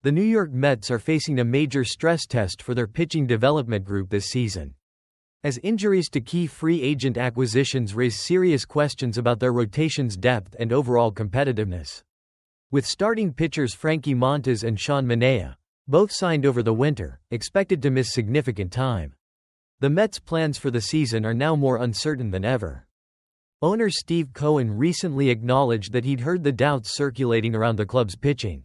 The New York Mets are facing a major stress test for their pitching development group this season. As injuries to key free agent acquisitions raise serious questions about their rotation's depth and overall competitiveness. With starting pitchers Frankie Montas and Manaea, both signed over the winter, expected to miss significant time. The Mets' plans for the season are now more uncertain than ever. Owner Steve Cohen recently acknowledged that he'd heard the doubts circulating around the club's pitching.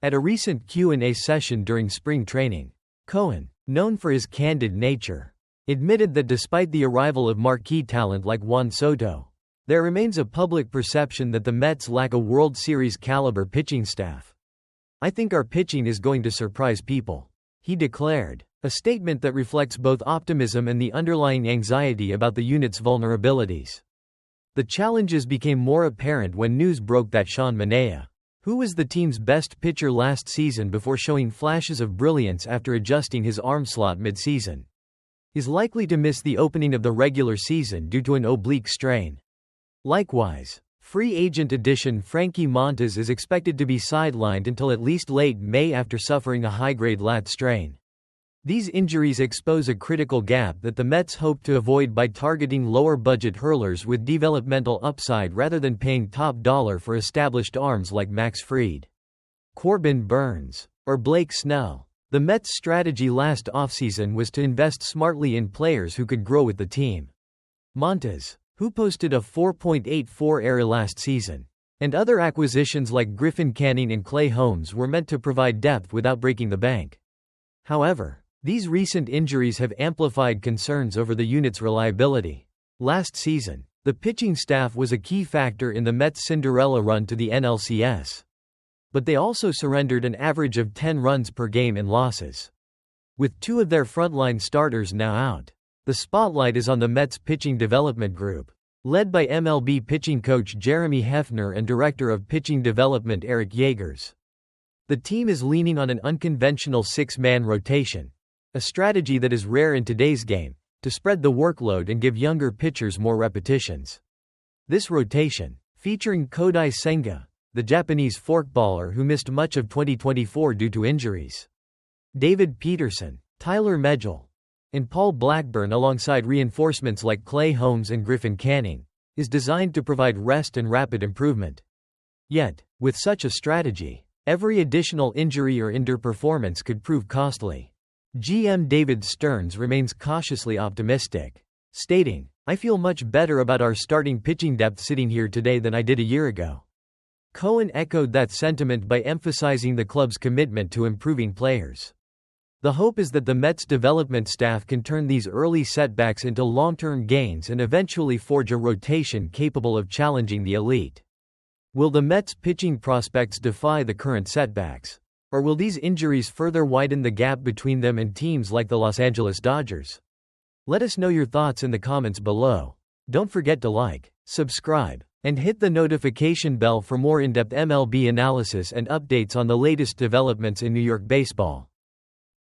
At a recent Q&A session during spring training, Cohen, known for his candid nature, admitted that despite the arrival of marquee talent like Juan Soto, there remains a public perception that the Mets lack a World Series caliber pitching staff. "I think our pitching is going to surprise people," he declared, a statement that reflects both optimism and the underlying anxiety about the unit's vulnerabilities. The challenges became more apparent when news broke that Manaea, who was the team's best pitcher last season before showing flashes of brilliance after adjusting his arm slot mid-season, is likely to miss the opening of the regular season due to an oblique strain. Likewise, free agent addition Frankie Montas is expected to be sidelined until at least late May after suffering a high-grade lat strain. These injuries expose a critical gap that the Mets hope to avoid by targeting lower-budget hurlers with developmental upside rather than paying top dollar for established arms like Max Fried, Corbin Burns, or Blake Snell. The Mets' strategy last offseason was to invest smartly in players who could grow with the team. Montas, who posted a 4.84 ERA last season, and other acquisitions like Griffin Canning and Clay Holmes were meant to provide depth without breaking the bank. However, these recent injuries have amplified concerns over the unit's reliability. Last season, the pitching staff was a key factor in the Mets' Cinderella run to the NLCS. But they also surrendered an average of 10 runs per game in losses. With two of their frontline starters now out, the spotlight is on the Mets' pitching development group, led by MLB pitching coach Jeremy Hefner and director of pitching development Eric Yeagers. The team is leaning on an unconventional six-man rotation, a strategy that is rare in today's game, to spread the workload and give younger pitchers more repetitions. This rotation, featuring Kodai Senga, the Japanese forkballer who missed much of 2024 due to injuries, David Peterson, Tyler Megill, and Paul Blackburn alongside reinforcements like Clay Holmes and Griffin Canning, is designed to provide rest and rapid improvement. Yet, with such a strategy, every additional injury or underperformance could prove costly. GM David Stearns remains cautiously optimistic, stating, "I feel much better about our starting pitching depth sitting here today than I did a year ago." Cohen echoed that sentiment by emphasizing the club's commitment to improving players. The hope is that the Mets' development staff can turn these early setbacks into long-term gains and eventually forge a rotation capable of challenging the elite. Will the Mets' pitching prospects defy the current setbacks? Or will these injuries further widen the gap between them and teams like the Los Angeles Dodgers? Let us know your thoughts in the comments below. Don't forget to like, subscribe, and hit the notification bell for more in-depth MLB analysis and updates on the latest developments in New York baseball.